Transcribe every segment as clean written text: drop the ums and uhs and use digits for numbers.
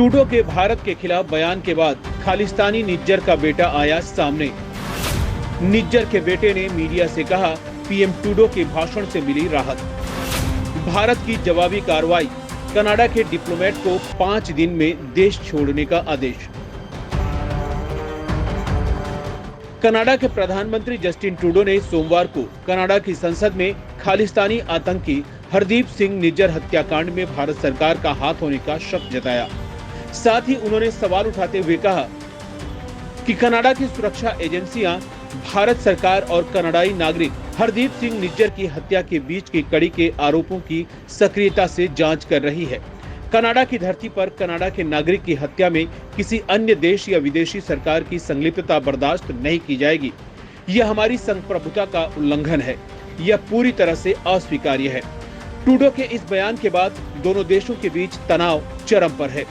Trudeau के भारत के खिलाफ बयान के बाद खालिस्तानी निज्जर का बेटा आया सामने। निज्जर के बेटे ने मीडिया से कहा, पीएम ट्रूडो के भाषण से मिली राहत। भारत की जवाबी कार्रवाई, कनाडा के डिप्लोमेट को 5 दिन में देश छोड़ने का आदेश। कनाडा के प्रधानमंत्री जस्टिन ट्रूडो ने सोमवार को कनाडा की संसद में खालिस्तानी आतंकी हरदीप सिंह निज्जर हत्याकांड में भारत सरकार का हाथ होने का शक जताया। साथ ही उन्होंने सवाल उठाते हुए कहा कि कनाडा की सुरक्षा एजेंसियां भारत सरकार और कनाडाई नागरिक हरदीप सिंह निज्जर की हत्या के बीच की कड़ी के आरोपों की सक्रियता से जांच कर रही है। कनाडा की धरती पर कनाडा के नागरिक की हत्या में किसी अन्य देश या विदेशी सरकार की संलिप्तता बर्दाश्त नहीं की जाएगी। यह हमारी संप्रभुता का उल्लंघन है। यह पूरी तरह से अस्वीकार्य है। ट्रूडो के इस बयान के बाद दोनों देशों के बीच तनाव चरम पर है।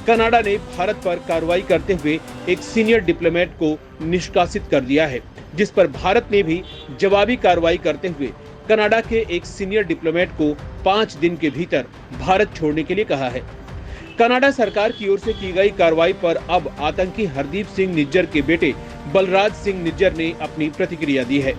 कनाडा ने भारत पर कार्रवाई करते हुए एक सीनियर डिप्लोमेट को निष्कासित कर दिया है, जिस पर भारत ने भी जवाबी कार्रवाई करते हुए कनाडा के एक सीनियर डिप्लोमेट को 5 दिन के भीतर भारत छोड़ने के लिए कहा है। कनाडा सरकार की ओर से की गई कार्रवाई पर अब आतंकी हरदीप सिंह निज्जर के बेटे बलराज सिंह निज्जर ने अपनी प्रतिक्रिया दी है।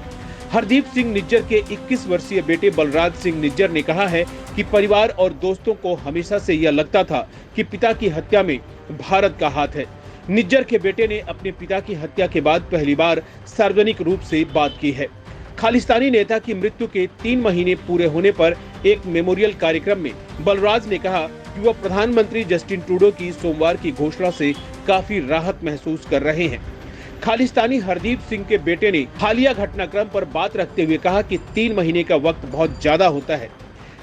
हरदीप सिंह निज्जर के 21 वर्षीय बेटे बलराज सिंह निज्जर ने कहा है कि परिवार और दोस्तों को हमेशा से यह लगता था कि पिता की हत्या में भारत का हाथ है। निज्जर के बेटे ने अपने पिता की हत्या के बाद पहली बार सार्वजनिक रूप से बात की है। खालिस्तानी नेता की मृत्यु के 3 महीने पूरे होने पर एक मेमोरियल कार्यक्रम में बलराज ने कहा कि वह प्रधानमंत्री जस्टिन ट्रूडो की सोमवार की घोषणा से काफी राहत महसूस कर रहे हैं। खालिस्तानी हरदीप सिंह के बेटे ने हालिया घटनाक्रम पर बात रखते हुए कहा कि 3 महीने का वक्त बहुत ज्यादा होता है।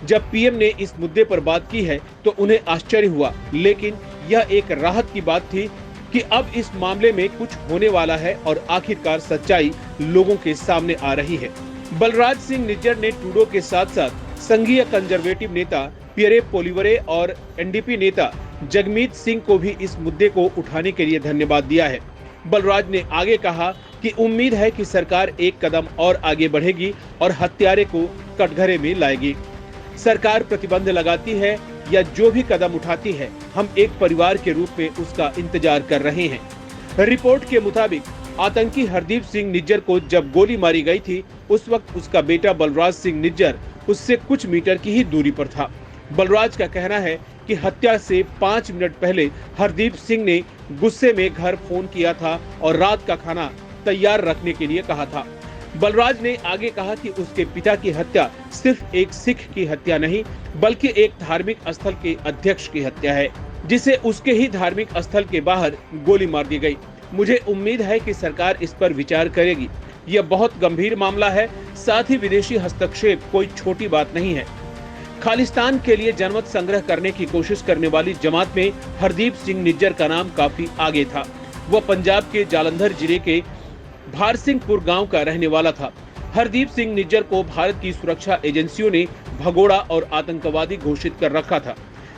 जब पीएम ने इस मुद्दे पर बात की है तो उन्हें आश्चर्य हुआ, लेकिन यह एक राहत की बात थी कि अब इस मामले में कुछ होने वाला है और आखिरकार सच्चाई लोगों के सामने आ रही है। बलराज सिंह निज्जर ने ट्रूडो के साथ साथ संघीय कंजर्वेटिव नेता पियरे पोलिवरे और एनडीपी नेता जगमीत सिंह को भी इस मुद्दे को उठाने के लिए धन्यवाद दिया है। बलराज ने आगे कहा कि उम्मीद है कि सरकार एक कदम और आगे बढ़ेगी और हत्यारे को कटघरे में लाएगी। सरकार प्रतिबंध लगाती है या जो भी कदम उठाती है, हम एक परिवार के रूप में उसका इंतजार कर रहे हैं। रिपोर्ट के मुताबिक आतंकी हरदीप सिंह निज्जर को जब गोली मारी गई थी, उस वक्त उसका बेटा बलराज सिंह निज्जर उससे कुछ मीटर की ही दूरी पर था। बलराज का कहना है कि हत्या से 5 मिनट पहले हरदीप सिंह ने गुस्से में घर फोन किया था और रात का खाना तैयार रखने के लिए कहा था। बलराज ने आगे कहा कि उसके पिता की हत्या सिर्फ एक सिख की हत्या नहीं, बल्कि एक धार्मिक स्थल के अध्यक्ष की हत्या है, जिसे उसके ही धार्मिक स्थल के बाहर गोली मार दी गई। मुझे उम्मीद है कि सरकार इस पर विचार करेगी। यह बहुत गंभीर मामला है। साथ ही विदेशी हस्तक्षेप कोई छोटी बात नहीं है। खालिस्तान के लिए जनमत संग्रह करने की कोशिश करने वाली जमात में हरदीप सिंह निज्जर का नाम काफी आगे था। वह पंजाब के जालंधर जिले के भारसिंहपुर गांव का रहने वाला था। हरदीप सिंह निज्जर को भारत की सुरक्षा एजेंसियों ने भगोड़ा और आतंकवादी घोषित कर रखा था।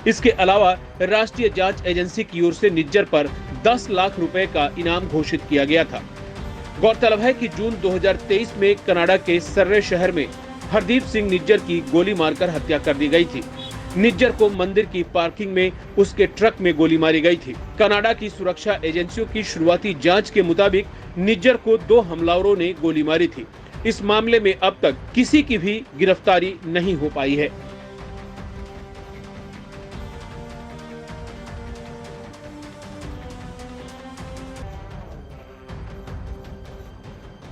इसके अलावा राष्ट्रीय जांच एजेंसी की ओर से निज्जर पर 10 लाख रुपए का इनाम घोषित किया गया था। गौरतलब है कि जून 2023 में कनाडा के सर्रे शहर में हरदीप सिंह निज्जर की गोली मारकर हत्या कर दी गई थी। निज्जर को मंदिर की पार्किंग में उसके ट्रक में गोली मारी गई थी। कनाडा की सुरक्षा एजेंसियों की शुरुआती जांच के मुताबिक निज्जर को 2 हमलावरों ने गोली मारी थी। इस मामले में अब तक किसी की भी गिरफ्तारी नहीं हो पाई है।